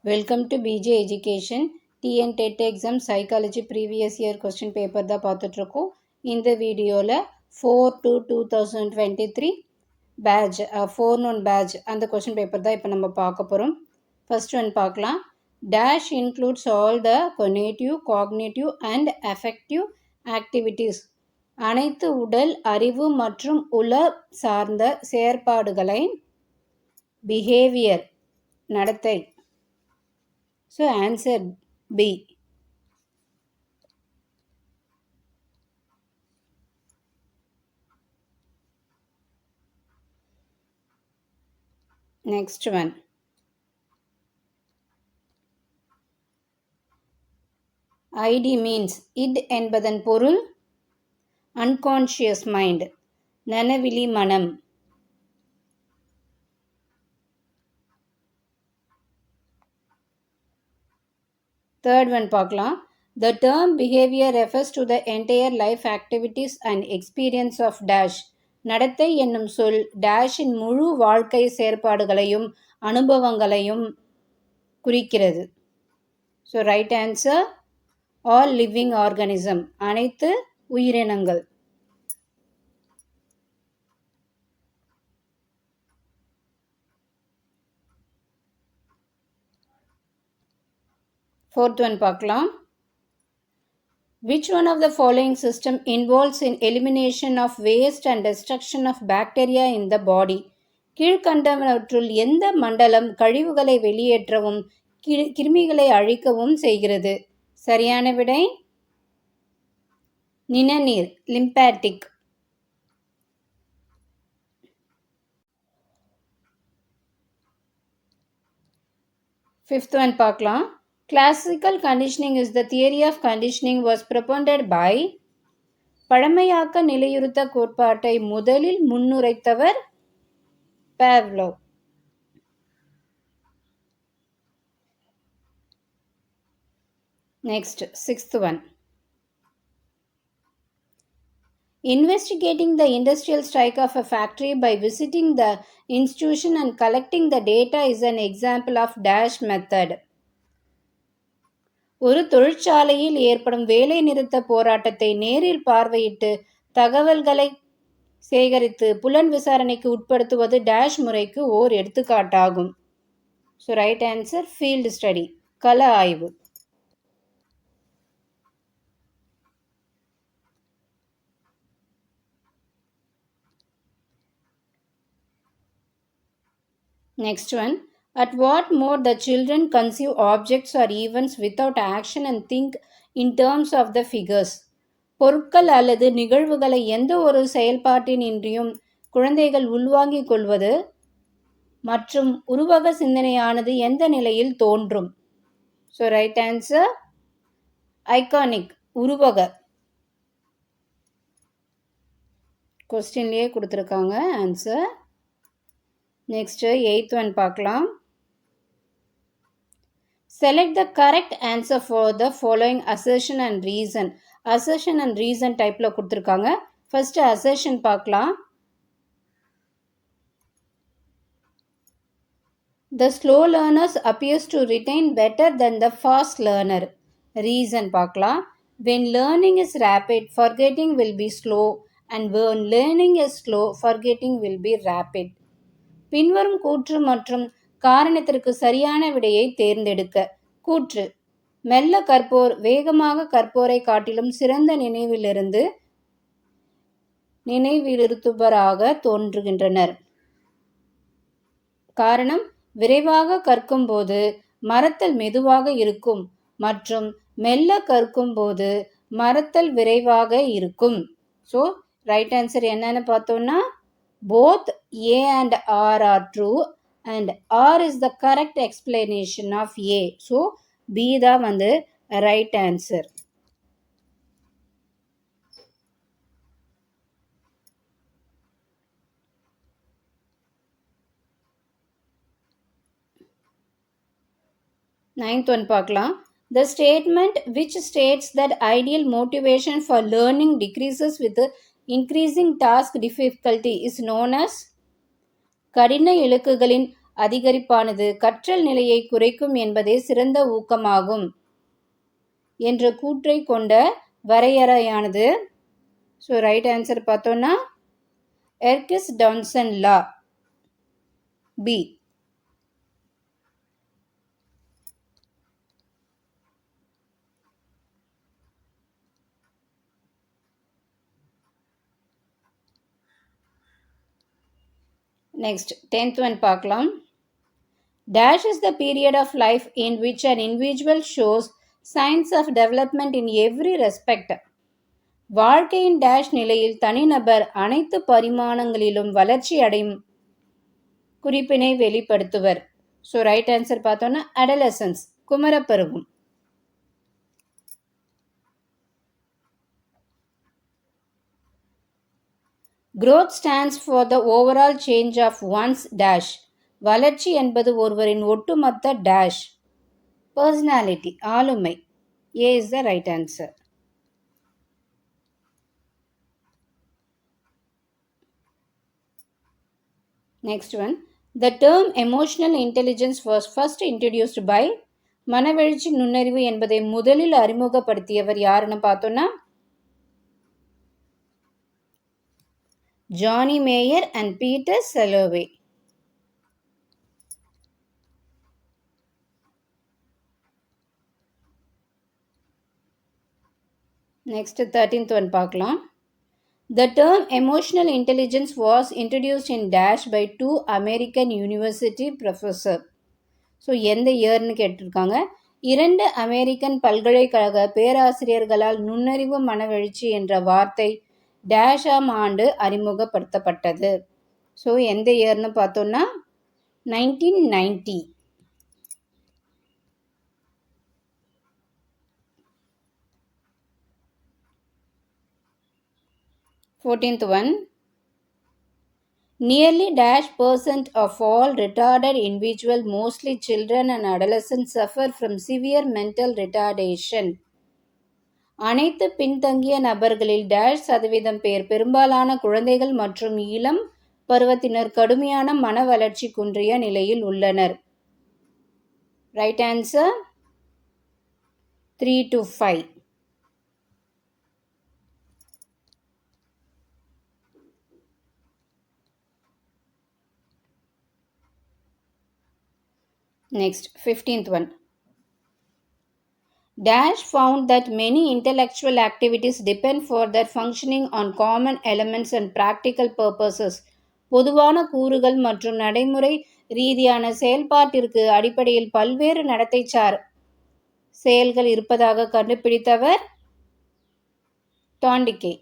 Welcome to PJ education. TN TET exam psychology previous year question paper தான் பார்த்துட்ருக்கோம். இந்த வீடியோவில் 4/2/2023 பேட்ச் 4 பேட்ச் அந்த கொஸ்டின் பேப்பர் தான் இப்போ நம்ம பார்க்க போகிறோம். ஃபர்ஸ்ட் ஒன் பார்க்கலாம். Dash includes all the conative, cognitive and affective activities. அனைத்து உடல், அறிவு மற்றும் உள சார்ந்த செயற்பாடுகளை பிஹேவியர் நடத்தை. So answer B. Next one. ID means id என்பதன் பொருள் unconscious mind, நனவிலி மனம். Third one பார்க்கலாம். The term behavior refers to the entire life activities and experience of dash. நடத்தை என்னும் சொல் டேஷின் முழு வாழ்க்கை செயற்பாடுகளையும் அனுபவங்களையும் குறிக்கிறது. So right answer all living organism, அனைத்து உயிரினங்கள். Fourth one பார்க்கலாம். Which one of the following system involves in elimination of waste and destruction of bacteria in the body? கீழ்கண்டவற்றுள் எந்த மண்டலம் கழிவுகளை வெளியேற்றவும் கிருமிகளை அழிக்கவும் செய்கிறது? சரியான விடை நிணநீர், லிம்பாட்டிக். ஃபிஃப்த் ஒன் பார்க்கலாம். Classical conditioning is the theory of conditioning was propounded by. பழமையாக்க நிலையுறுத்த கோட்பாட்டை முதலில் முன்னுரைத்தவர் Pavlov. Next, sixth one. Investigating the industrial strike of a factory by visiting the institution and collecting the data is an example of dash method. ஒரு தொழிற்சாலையில் ஏற்படும் வேலை நிறுத்த போராட்டத்தை நேரில் பார்வையிட்டு தகவல்களை சேகரித்து புலன் விசாரணைக்கு உட்படுத்துவது டேஷ் முறைக்கு ஓர் எடுத்துக்காட்டாகும். So right answer field study, கள ஆய்வு. Next one. At what mode the children conceive objects or events without action and think in terms of the figures. பொருட்கள் அல்லது நிகழ்வுகளை எந்த ஒரு செயல்பாட்டினின்றியும் குழந்தைகள் உள்வாங்கிக் கொள்வது மற்றும் உருவக சிந்தனையானது எந்த நிலையில் தோன்றும்? ஸோ ரைட் ஆன்சர் ஐகானிக், உருவக. கொஸ்டின்லேயே கொடுத்துருக்காங்க ஆன்சர். நெக்ஸ்ட் எய்த் ஒன் பார்க்கலாம். Select the correct answer for the following assertion and reason. Assertion and reason டைப்ல கொடுத்துருக்காங்க. ஃபர்ஸ்ட் assertion பார்க்கலாம். The slow learners appears to retain better than the fast learner. Reason பார்க்கலாம். When learning is rapid, forgetting will be slow, and when learning is slow, forgetting will be rapid. பின்வரும் கூற்று மற்றும் காரணத்திற்கு சரியான விடையை தேர்ந்தெடுக்க. கூற்று: மெல்ல கற்போர் வேகமாக கற்போரை காட்டிலும் சிறந்த நினைவிருத்துபராக தோன்றுகின்றனர். காரணம்: விரைவாக கற்கும்போது மறத்தல் மெதுவாக இருக்கும் மற்றும் மெல்ல கற்கும்போது மறத்தல் விரைவாக இருக்கும். ஸோ ரைட் ஆன்சர் என்னன்னு பார்த்தோம்னா both A and R are true and R is the correct explanation of A. So B தான் வந்து right answer. Ninth one பார்க்கலாம். The statement which states that ideal motivation for learning decreases with increasing task difficulty is known as. கடின இலக்குகளின் அதிகரிப்பானது கற்றல் நிலையை குறைக்கும் என்பதே சிறந்த ஊக்கமாகும் என்ற கூற்றை கொண்ட வரையறையானது. ஸோ ரைட் ஆன்சர் பார்த்தோன்னா எர்கிஸ் டான்சன் லா பி. நெக்ஸ்ட் 10th ஒன் பார்க்கலாம். Dash is the period of life in which an individual shows signs of development in every respect. வாழ்க்கையின் டேஷ் நிலையில் தனிநபர் அனைத்து பரிமாணங்களிலும் வளர்ச்சி அடையும் குறிப்பினை வெளிப்படுத்துவர். ஸோ ரைட் ஆன்சர் பார்த்தோன்னா adolescence குமரப்பருவம். Growth stands for the overall change of one's dash. வளர்ச்சி என்பது ஒருவரின் ஒட்டுமொத்த டேஷ் பர்சனாலிட்டி ஆளுமை. A is the right answer. Next one. The term emotional intelligence was first introduced by மனவெழுச்சி நுண்ணறிவு என்பதை முதலில் அறிமுகப்படுத்தியவர் யாருன்னு பார்த்தோன்னா Johnny Mayer and Peter Salovey. Next 13th one பார்க்கலாம். The term emotional intelligence was introduced in dash by two American university professor. So எந்த இயர்னு கேட்டிருக்காங்க. 2 அமெரிக்கன் பல்கலைக்கழக பேராசிரியர்களால் நுண்ணறிவு மனவெழுச்சி என்ற வார்த்தை டேஷாம் ஆண்டு அறிமுகப்படுத்தப்பட்டது. ஸோ எந்த இயர்னு பார்த்தோன்னா 1990. Fourteenth one. Nearly dash percent of all retarded individuals, mostly children and adolescents, suffer from severe mental retardation. அனைத்து பின்தங்கிய நபர்களில் டேஷ் சதவீதம் பேர் பெரும்பாலான குழந்தைகள் மற்றும் இளம் பருவத்தினர் கடுமையான மன வளர்ச்சி குன்றிய நிலையில் உள்ளனர். Right answer 3 to 5. Next 15th one. Dash found that many intellectual activities depend for their functioning on common elements and practical purposes. பொதுவான கூறுகள் மற்றும் நடைமுறை ரீதியான செயல்பாட்டிற்கு அடிப்படையில் பல்வேறு நடத்தைசார் செயல்கள் இருப்பதாக கண்டுபிடித்தவர் தாண்டிகே.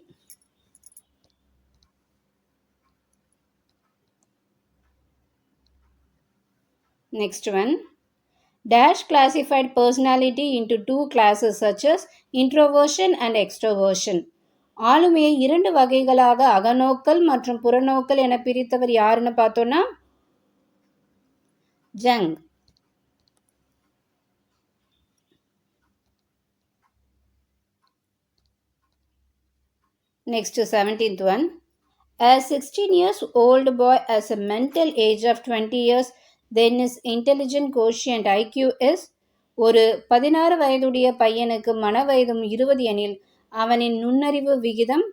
Next one. Dash classified personality into 2 classes such as introversion and extroversion. ஆளுமையை 2 வகைகளாக அகநோக்கல் மற்றும் புறநோக்கல் என பிரித்தவர் யாருன்னு பார்த்தோன்னா junk. Next 17th one. A 16 years old boy has a mental age of 20 years, then his intelligent quotient IQ is. ஒரு 16 வயதுடைய பையனுக்கு மன வயதும் 20 எனில் அவனின் நுண்ணறிவு விகிதம்.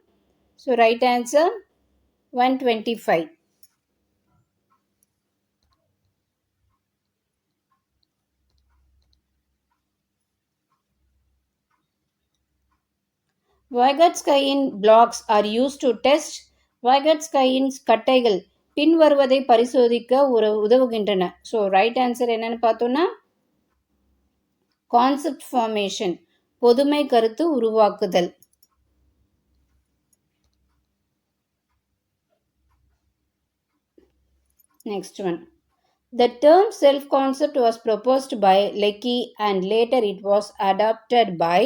So right answer 125. வைகட்ஸ்கையின் blocks are use to test. வைகட்ஸ்கையின் கட்டைகள் பின்வருவதை பரிசோதிக்க உதவுகின்றன. ஸோ ரைட் ஆன்சர் என்னன்னு பார்த்தோன்னா கான்செப்ட் ஃபார்மேஷன் பொதுமை கருத்து உருவாக்குதல். Next one. The term self-concept was proposed by Lecky and later it was adopted by.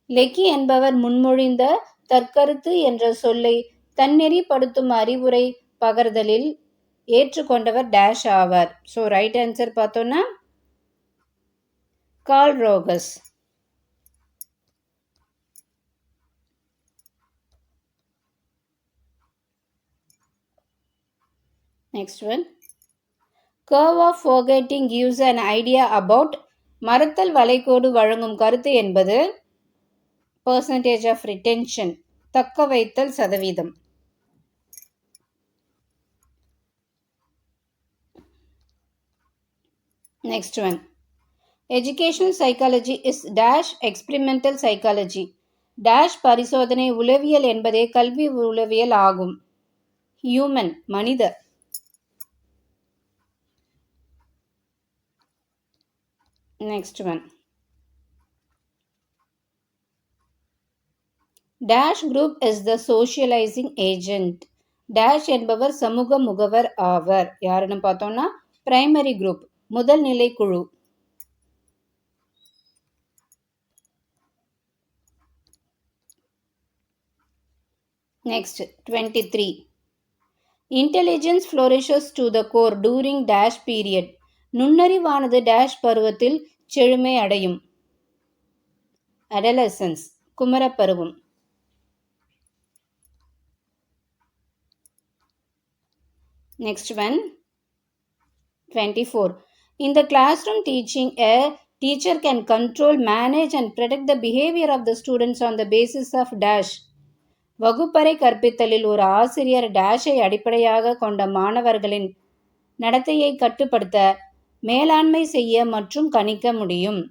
Lecky என்பவர் முன்மொழிந்த தற்கருத்து என்ற சொல்லை தன்னெறிப்படுத்தும் அறிவுரை பகர்தலில் ஏற்றுக்கொண்டவர் டேஷ் ஆவார். ஸோ ரைட் ஆன்சர் பார்த்தோன்னா Carl Rogers. Next one. curve of forgetting gives an idea about மறத்தல் வளைகோடு வழங்கும் கருத்து என்பது percentage of retention தக்க வைத்தல் சதவீதம். Next one. Educational psychology is dash experimental psychology. dash பரிசோதனை உளவியல் என்பதே கல்வி உளவியல் ஆகும். human மனிதர். Next one. dash group is the socializing agent. dash என்பவர் சமூக முகவர் ஆவர். யாருன்னு பார்த்தோம்னா primary group முதல் நிலை குழு. Next 23. Intelligence flourishes to the core during dash period. நுண்ணறிவானது dash பருவத்தில் செழுமை அடையும். adolescence குமரப்பருவம். Next one 24. In the classroom teaching, a teacher can control, manage and predict the behavior of the students on the basis of dash. வகுப்பறை கற்பித்தலில் ஒரு ஆசிரியர் டேஷை அடிப்படையாக கொண்ட மாணவர்களின் நடத்தையை கட்டுப்படுத்த, மேலாண்மை செய்ய மற்றும் கணிக்க முடியும்.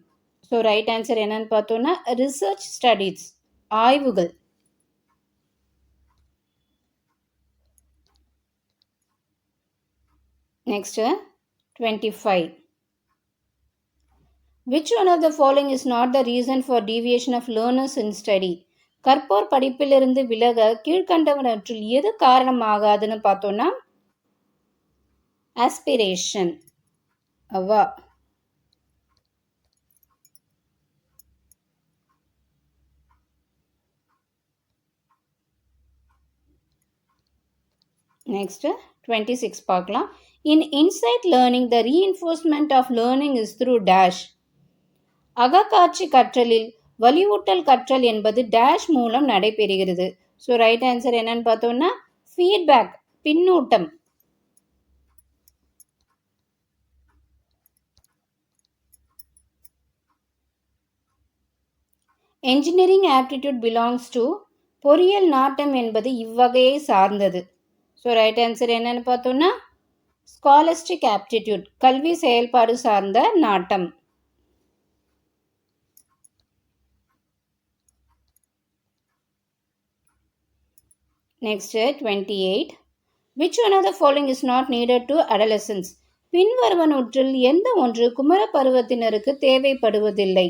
ஸோ ரைட் ஆன்சர் என்னன்னு பார்த்தோம்னா ரிசர்ச் ஸ்டடீஸ் ஆய்வுகள். Next 25. Which one of the following is not the reason for deviation of learners in study? கற்போர் படிப்பிலிருந்து விலக கீழ்கண்டவற்றில் எது காரணமாகாதுன்னு பார்த்தோம்னா ஆஸ்பிரேஷன். அவா Next 26 பார்க்கலாம். In insight learning, the reinforcement of learning is through dash. அகக்காட்சி கற்றலில் வலிவூட்டல் கற்றல் என்பது டேஷ் மூலம் நடைபெறுகிறது. ஸோ ரைட் ஆன்சர் என்னன்னு பார்த்தோம்னா ஃபீட்பேக் பின்னூட்டம். என்ஜினியரிங் ஆப்டிடியூட் பிலாங்ஸ் டு பொறியியல் நாட்டம் என்பது இவ்வகையை சார்ந்தது. ஸோ ரைட் ஆன்சர் என்னன்னு பார்த்தோம்னா ஸ்காலஸ்டிக் ஆப்டிடியூட் கல்வி செயல்பாடு சார்ந்த நாட்டம். Next 28. Which one of the following is not needed to adolescence? பின்வருவனவற்றில் எந்த ஒன்று குமர பருவத்தினருக்கு தேவைப்படுவதில்லை?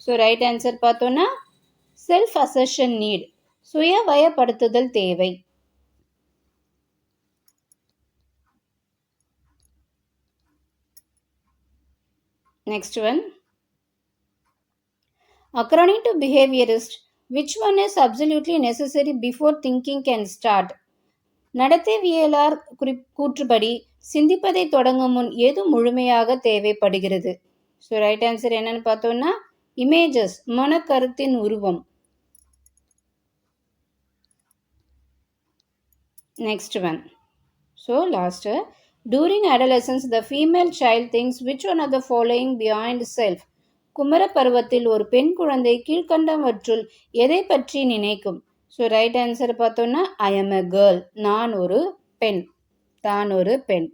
ஸோ ரைட் ஆன்சர் பார்த்தோன்னா செல்ஃப் அசர்ஷன் நீட் சுய வயப்படுத்துதல் தேவை. Next one. According to behaviorist, which one is absolutely necessary before thinking can start? நடத்தைவியலார் கூற்றுப்படி சிந்திப்பதை தொடங்கும் முன் எது முழுமையாக தேவைப்படுகிறது? ஸோ ரைட் ஆன்சர் என்னன்னு பார்த்தோம்னா இமேஜஸ் மனக்கருத்தின் உருவம். Next one. So last. During adolescence, the female child thinks which one of the following beyond self? குமர பருவத்தில் ஒரு பெண் குழந்தை கீழ்கண்டவற்றுள் எதை பற்றி நினைக்கும்? ஸோ ரைட் ஆன்சர் பார்த்தோன்னா ஐ எம் எ கேர்ள் நான் ஒரு பெண் தான் ஒரு பெண்.